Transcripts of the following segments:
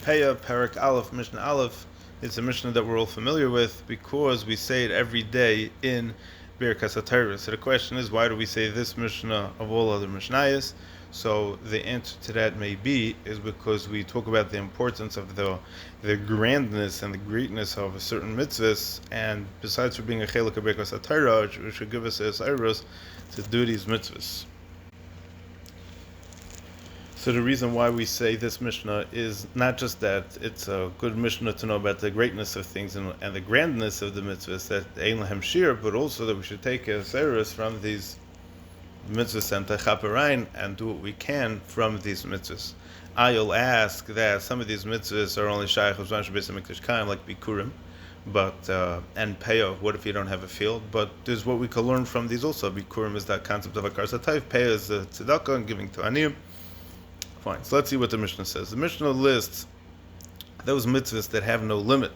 Peah, Parak Aleph, Mishnah Aleph. It's a Mishnah that we're all familiar with because we say it every day in Birkas HaTorah. So the question is, why do we say this Mishnah of all other Mishnayos? So the answer to that may be is because we talk about the importance of the grandness and the greatness of a certain mitzvahs, and besides for being a chelik of Birkas HaTorah, which should give us a eros to do these mitzvahs. So the reason why we say this Mishnah is not just that it's a good Mishnah to know about the greatness of things and the grandness of the mitzvahs, that Ein Lahem Shir, but also that we should take a seirus from these mitzvahs and techaperein and do what we can from these mitzvahs. I'll ask that some of these mitzvahs are only shaykh of Zman Beis HaMikdash Kaim, like Bikurim, but and Peah. What if you don't have a field? But there's what we can learn from these also. Bikurim is that concept of a karsatayv. Peah is the tzedakah and giving to aniyim. Fine, so let's see what the Mishnah says. The Mishnah lists those mitzvahs that have no limit.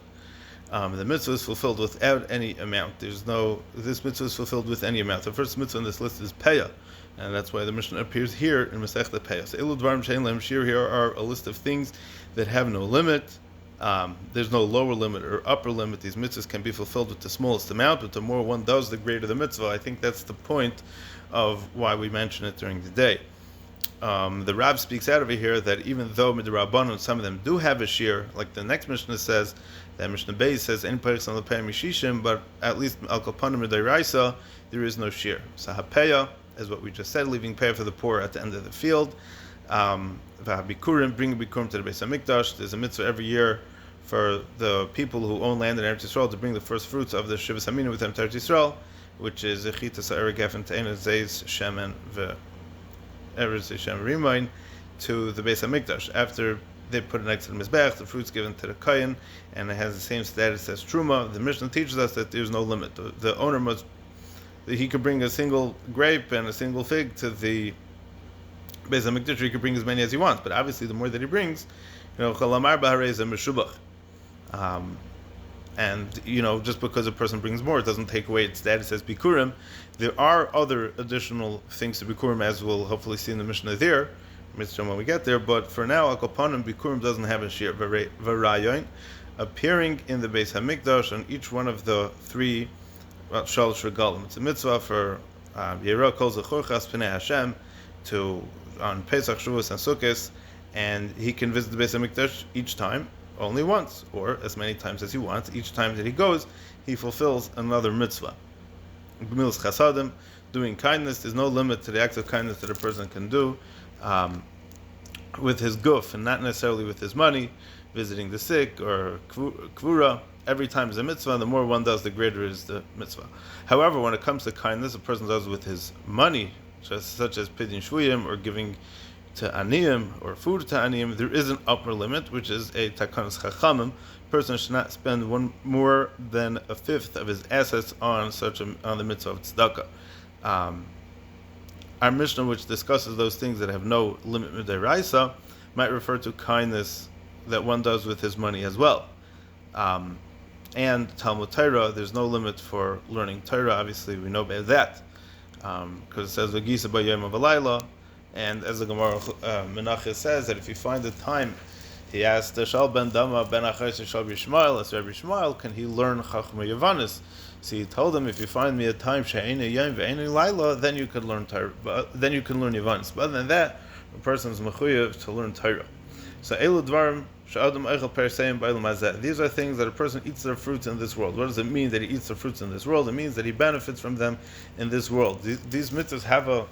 The mitzvah is fulfilled without any amount. This mitzvah is fulfilled with any amount. The first mitzvah on this list is Peah, and that's why the Mishnah appears here in Masechta Peah. So Elu Dvarim Shein Lahem Shir, here are a list of things that have no limit. There's no lower limit or upper limit. These mitzvahs can be fulfilled with the smallest amount, but the more one does, the greater the mitzvah. I think that's the point of why we mention it during the day. The Rav speaks out over here that even though midrabanan some of them do have a shear, like the next Mishnah says, that Mishnah Beis says any person on the payah mishishim, but at least al kapanim midiraisa there is no shear. So hapeya is what we just said, leaving payah for the poor at the end of the field. Bikurim, bringing bikurim to the Beis Hamikdash. There's a mitzvah every year for the people who own land in Eretz Yisrael to bring the first fruits of the Shivas Hamina with them to Eretz Yisrael, which is echitas ha'erek and te'ena zeis shemen ve Eretz Yishem Rimain to the Beis Hamikdash. After they put it next to the Mizbech, the fruit's given to the Kohen, and it has the same status as Truma. The Mishnah teaches us that there's no limit. The owner he could bring a single grape and a single fig to the Beis Hamikdash. He could bring as many as he wants, but obviously the more that he brings, Chalamar Baharei is a Meshubach. And just because a person brings more, it doesn't take away its status as bikurim. There are other additional things to bikurim, as we'll hopefully see in the Mishnah there, when we get there. But for now, al kapanim bikurim doesn't have a shir v'rayon, appearing in the Beis Hamikdash on each one of the three shalosh regalim. It's a mitzvah for Yerah Kol Zechorchas Pnei Hashem on Pesach, Shavuos, and Sukkot, and he can visit the Beis Hamikdash each time. Only once, or as many times as he wants. Each time that he goes, he fulfills another mitzvah. Gemilas chasadim, doing kindness. There's no limit to the acts of kindness that a person can do with his guf, and not necessarily with his money. Visiting the sick or kvura. Every time is a mitzvah. The more one does, the greater is the mitzvah. However, when it comes to kindness, a person does with his money, such as pidyon shvuyim or giving to aniyim or food to aniyim, there is an upper limit, which is a takanas chachamim. Person should not spend more than a fifth of his assets on the mitzvah of tzedakah. Our Mishnah, which discusses those things that have no limit midiraisa, might refer to kindness that one does with his money as well. And Talmud Torah, there's no limit for learning Torah. Obviously, we know about that because it says v'gisa b'yom v'layla. And as the Gemara Menachah says, that if you find the time, he asked Shal ben Dama ben Achayis Shal Bishmael, as Rabbi Shmuel, can he learn Chachma Yavanis? So he told him, if you find me a time she'einu yom ve'einu laila, then you could learn Torah. Then you can learn Yavanis. But other than that, a person is mechuyev to learn Torah. So Elu Dvarim she'adam eichel perseim b'elam hazeh. These are things that a person eats their fruits in this world. What does it mean that he eats the fruits in this world? It means that he benefits from them in this world. These mitzvahs have a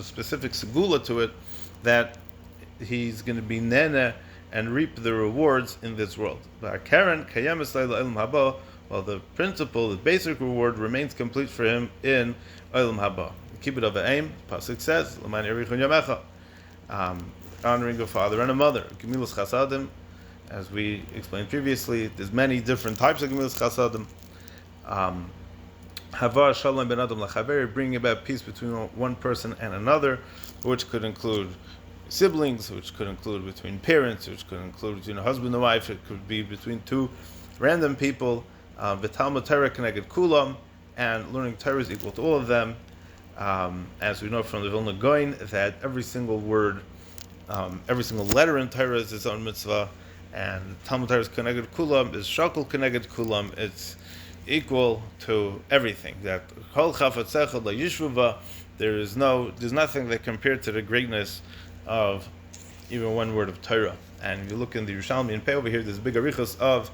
specific segula to it, that he's going to be nene and reap the rewards in this world. While the principle, the basic reward, remains complete for him in Olam Haba. Keep it of aim. Pasuk says, honoring a father and a mother. Gemilas chasadim, as we explained previously, there's many different types of gemilas chasadim. Hava shalom ben adam lachaver, bringing about peace between one person and another, which could include siblings, which could include between parents, which could include between a husband and wife, it could be between two random people. V'talmud Torah connected kulam, and learning Torah is equal to all of them. As we know from the Vilna Gaon, that every single word, every single letter in Torah is its own mitzvah, and Talmud Torah is connected kulam, is shakol connected kulam. It's equal to everything. That kol chafatzechad la yishvuva. There's nothing that compared to the greatness of even one word of Torah. And if you look in the Yerushalmi and Pei over here, there's big arichos of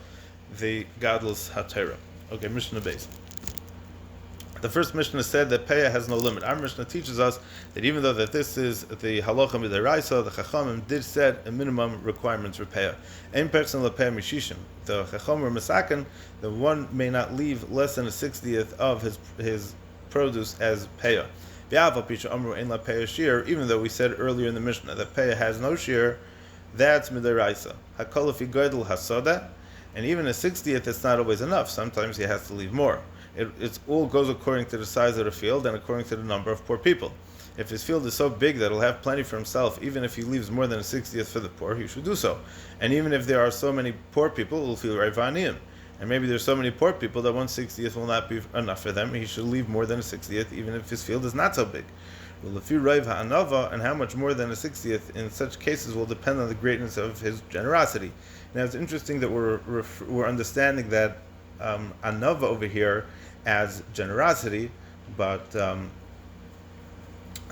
the Gadlus HaTorah. Okay, Mishnah base. The first Mishnah said that Peah has no limit. Our Mishnah teaches us that even though that this is the halacha midaraisa, the Chachamim did set a minimum requirements for Peah. Ein person lepeah mishishim. The Chacham or Masakan, the one may not leave less than a 60th of his produce as Peah. Even though we said earlier in the Mishnah that Peah has no shear, that's midaraisa. Hakol fi goydel hasoda, and even a 60th, it's not always enough. Sometimes he has to leave more. It all goes according to the size of the field and according to the number of poor people. If his field is so big that he'll have plenty for himself, even if he leaves more than a 60th for the poor, he should do so. And even if there are so many poor people, he'll feel Raivaniyim. And maybe there's so many poor people that 1/60th will not be enough for them. He should leave more than a 60th, even if his field is not so big. Well, if you Raiv Ha'anava, and how much more than a 60th in such cases will depend on the greatness of his generosity. Now it's interesting that we're understanding that Anava over here as generosity, but the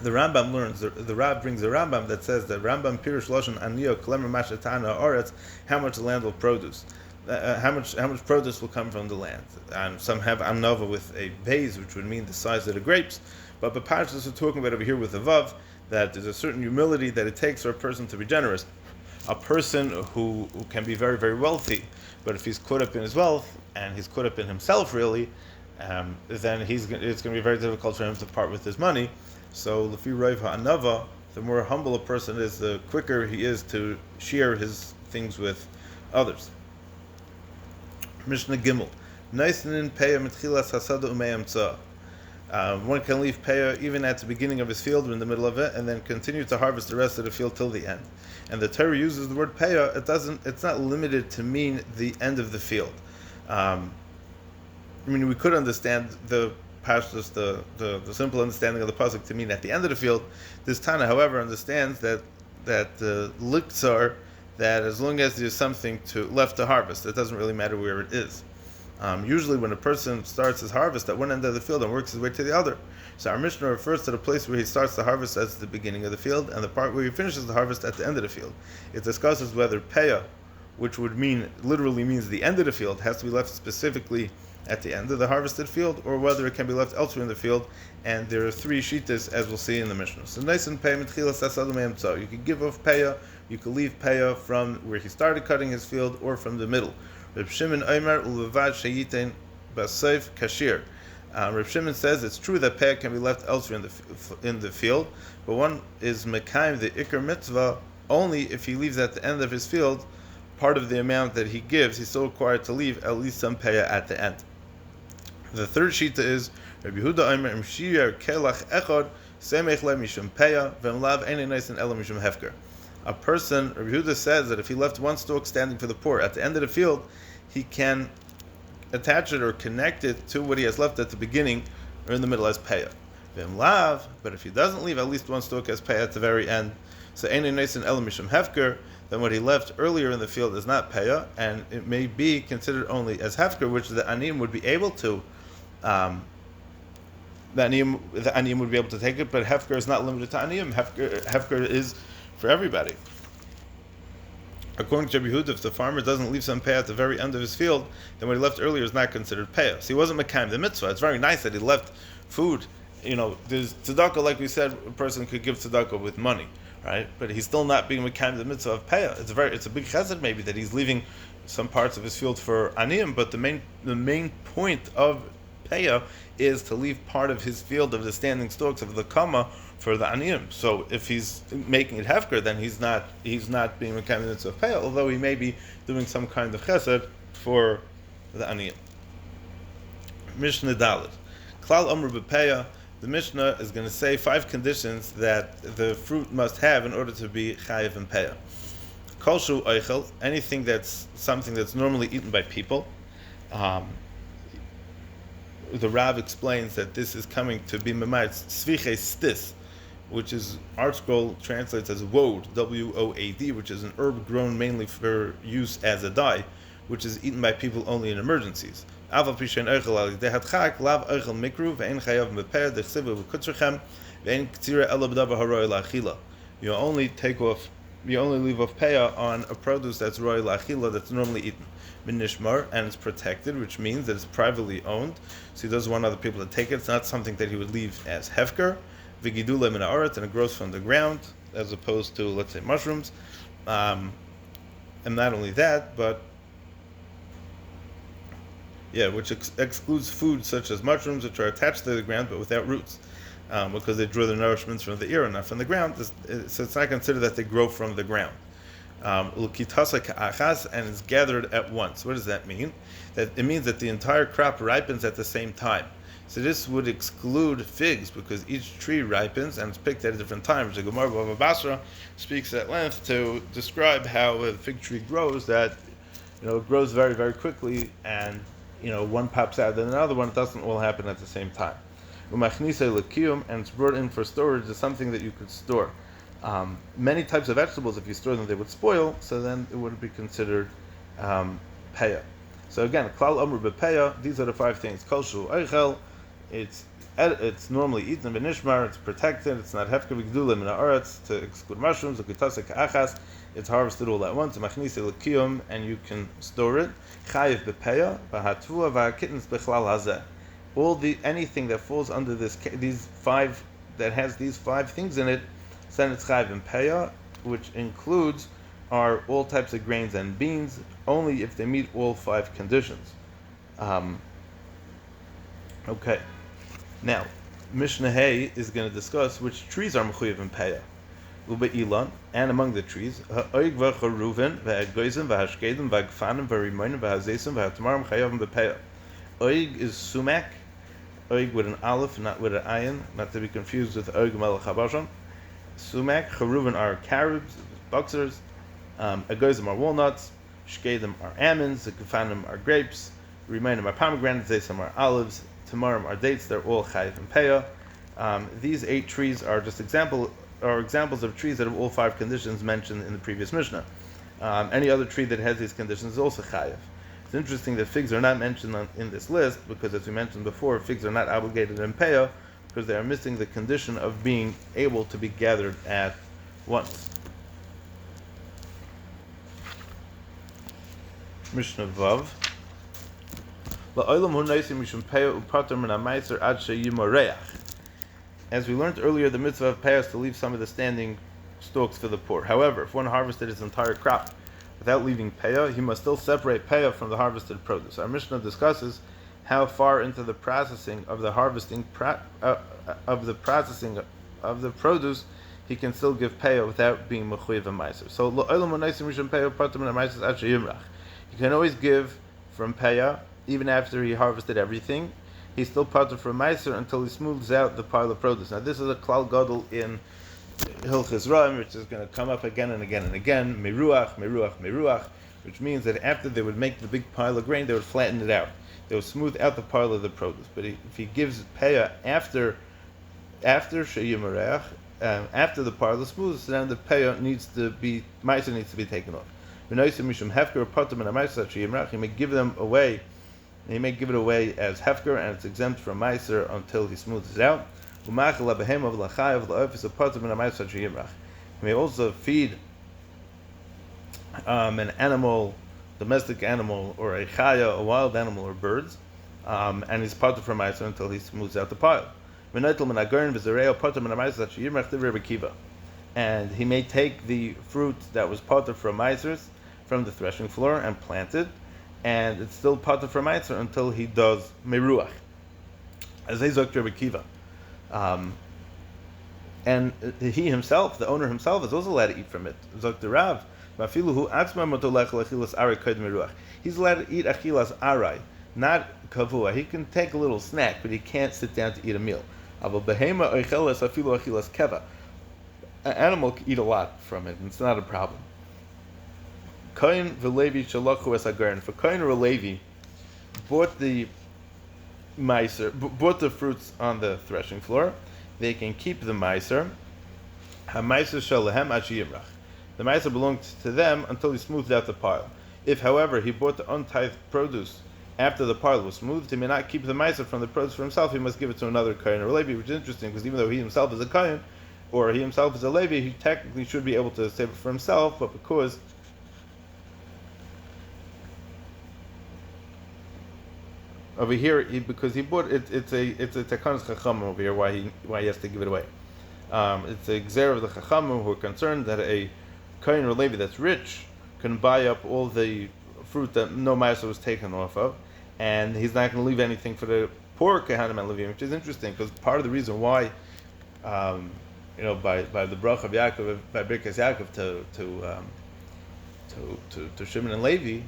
Rambam learns, the Rab brings a Rambam that says that Rambam Pirush Lashon Aniyo Klemer Mashatana Oretz, how much the land will produce. How much produce will come from the land. And some have Anava with a vase, which would mean the size of the grapes. But Parshas are talking about over here with the Vav, that there's a certain humility that it takes for a person to be generous. A person who can be very, very wealthy, but if he's caught up in his wealth, and he's caught up in himself really, then it's going to be very difficult for him to part with his money. So, Lefi Raiv Ha'anava, the more humble a person is, the quicker he is to share his things with others. Mishnah Gimel. Naisnin Peah Mitchilas Hasada Umeim Tzah. One can leave Peah even at the beginning of his field or in the middle of it, and then continue to harvest the rest of the field till the end. And the Torah uses the word Peah. It's not limited to mean the end of the field. We could understand the pashtus, the simple understanding of the pasuk to mean at the end of the field. This Tana, however, understands that liktzar, that as long as there's something left to harvest, it doesn't really matter where it is. Usually when a person starts his harvest at one end of the field and works his way to the other. So our Mishnah refers to the place where he starts the harvest as the beginning of the field, and the part where he finishes the harvest at the end of the field. It discusses whether Peah, which would literally means the end of the field, has to be left specifically at the end of the harvested field, or whether it can be left elsewhere in the field. And there are three shittas, as we'll see in the Mishnah. So nice and Peah mitchilas hasada me'em tzah. You could give off Peah, you could leave Peah from where he started cutting his field, or from the middle. Reb Shimon Omer ulevad sheyitein basayf kashir. Reb Shimon says it's true that Peah can be left elsewhere in the field, but one is mekayim the ikar mitzvah only if he leaves at the end of his field part of the amount that he gives. He's still required to leave at least some Peah at the end. The third shita is Rabbi Yehuda Omer im shiyar kelach echad semech le mishum Peah v'mlav einay naisen ela mishum hefker. A person, Rabbi Yehuda says that if he left one stalk standing for the poor at the end of the field, he can attach it or connect it to what he has left at the beginning or in the middle as Peah. V'mlav, but if he doesn't leave at least one stalk as Peah at the very end, so einay naisen ela mishum hefker, then what he left earlier in the field is not Peah, and it may be considered only as hefker, which the aniyim would be able to. The aniyim would be able to take it, but hefker is not limited to aniyim. Hefker is for everybody. According to Rabbi Yehuda, if the farmer doesn't leave some Peah at the very end of his field, then what he left earlier is not considered Peah. So he wasn't mekayim the mitzvah. It's very nice that he left food. There's tzedakah, like we said, a person could give tzedakah with money, right? But he's still not being mekayim the mitzvah of Peah. It's a big chesed maybe that he's leaving some parts of his field for aniyim, but the main point of Peah is to leave part of his field of the standing stalks of the kama for the aniyim. So if he's making it hefker, then he's not being a candidate of Peah, although he may be doing some kind of chesed for the aniyim. Mishnah Dalet. Klal Amr b'Peah. The Mishnah is going to say 5 conditions that the fruit must have in order to be chayiv in Peah. Kol shu oichel, anything that's something that's normally eaten by people. The Rav explains that this is coming to be memayit tzviche stis, which is Art Scroll translates as woad, W-O-A-D, which is an herb grown mainly for use as a dye, which is eaten by people only in emergencies. You only leave off peah on a produce that's roy lachila, that's normally eaten. Minishmar, and it's protected, which means that it's privately owned, so he doesn't want other people to take it. It's not something that he would leave as hefker. Vigidule min haaretz, and it grows from the ground, as opposed to, let's say, mushrooms. And not only that, but which excludes food such as mushrooms, which are attached to the ground but without roots, because they draw their nourishments from the air and not from the ground. So it's not considered that they grow from the ground. And it's gathered at once. What does that mean? That it means that the entire crop ripens at the same time. So this would exclude figs, because each tree ripens and it's picked at different times. The Gemara Bava Basra speaks at length to describe how a fig tree grows. That it grows very, very quickly, and one pops out, then another one. It doesn't all happen at the same time. And it's brought in for storage as something that you could store. Many types of vegetables, if you store them, they would spoil, so then it wouldn't be considered peah. So again, klal amru bepeah, these are the 5 things. Kol shu eichel, it's normally eaten b'nishmar, it's protected, it's not hefker v'gdula min haaretz, to exclude mushrooms, ukitase ka'achas, it's harvested all at once, machnise l'kiyum, and you can store it. Chayiv bepeah, v'hatvua v'hakitens b'chlal hazeh. Anything that falls under these 5, that has these 5 things in it, then it's chayiv in peah, which includes all types of grains and beans, only if they meet all 5 conditions. Okay. Now, Mishnah Hay is going to discuss which trees are mechuyev in peah. Ube ilan, and among the trees, ha'oig v'charuven, v'ha'goizim, v'ha'shkedim, v'ha'gfanim, v'ha'rimonim, v'ha'zesim, v'ha'tamarim, chayavim bepeah. Oig is sumac, oig with an aleph, not with an ayin, not to be confused with oig melech habashon. Sumac, charuven are carobs, boxers, agoizim are walnuts, shkedim are almonds, gfanim are grapes, rimonim are pomegranates, zesim are olives, tamarim are dates. They're all chayiv and peah. These 8 trees are just examples of trees that have all 5 conditions mentioned in the previous Mishnah. Any other tree that has these conditions is also chayiv. It's interesting that figs are not mentioned in this list, because, as we mentioned before, figs are not obligated in peah because they are missing the condition of being able to be gathered at once. Mishnah Vav. As we learned earlier, the mitzvah of peah is to leave some of the standing stalks for the poor. However, if one harvested his entire crop without leaving peah, he must still separate peah from the harvested produce. Our Mishnah discusses how far into the processing of the harvesting of the produce he can still give peah without being mechuyev meiser. So you can always give from peah even after he harvested everything. He's still patur from meiser until he smooths out the pile of produce. Now this is a klal gadol in Hilchos Ra'im, which is going to come up again and again and again. Meruach, meruach, meruach, which means that after they would make the big pile of grain, they would flatten it out. They would smooth out the pile of the produce. But if he gives peah after sheyimareach, after the pile is smooth, so then the peah meiser needs to be taken off. He may give them away. He may give it away as hefker, and it's exempt from meiser until he smooths it out. He may also feed an animal, domestic animal, or a chaya, a wild animal, or birds, and he's patur from meiser until he smooths out the pile. And he may take the fruit that was patur from meisers from the threshing floor and plant it, and it's still patur from meiser until he does meruach. As they zok Rebbe Kiva. And he himself, the owner himself, is also allowed to eat from it. Zok the Rav, he's allowed to eat achilas arai, not kavua. He can take a little snack, but he can't sit down to eat a meal. An animal can eat a lot from it, and it's not a problem. Kohen v'levi shalachu es hagarin. For Kohen or Levi bought the fruits on the threshing floor, they can keep the meiser, Hamaiser shalahem ad sheyimrach. The meiser belonged to them until he smoothed out the pile. If, however, he bought the untithed produce after the pile was smoothed, he may not keep the meiser from the produce for himself. He must give it to another kohen or Levi, which is interesting because even though he himself is a kohen or he himself is a Levi, he technically should be able to save it for himself, but because over here, because he bought it, it's a takanas chachamim over here. Why he has to give it away? It's a gzer of the chachamim who are concerned that a kohen or Levi that's rich can buy up all the fruit that no ma'aser was taken off of, and he's not going to leave anything for the poor kohanim and Levim, which is interesting because part of the reason why, by the bracha of Yaakov, by Birkas Yaakov to Shimon and Levi,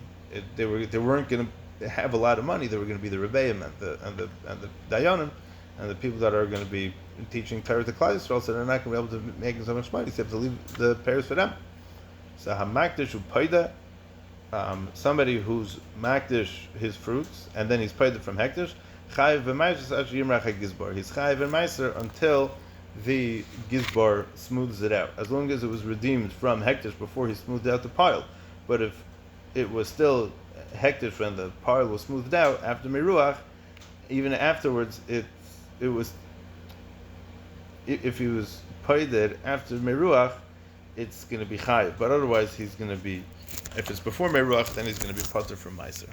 they weren't going to have a lot of money. They were going to be the Rebbeim and the Dayanim, and the people that are going to be teaching Torah to Klal Yisrael, so they're not going to be able to make so much money. So they have to leave the pairs for them. So hamakdish u'paida, somebody who's makdish his fruits and then he's paida from hektish, chayiv v'maiser ad sheyimrach hagizbar. He's chayiv v'maiser until the gizbar smooths it out. As long as it was redeemed from hektish before he smoothed out the pile. But if it was still hektish when the pile was smoothed out after meruach, even afterwards, it was, if he was paida after meruach, it's going to be chayiv, but otherwise he's going to be, if it's before meruach, then he's going to be pater from meiser.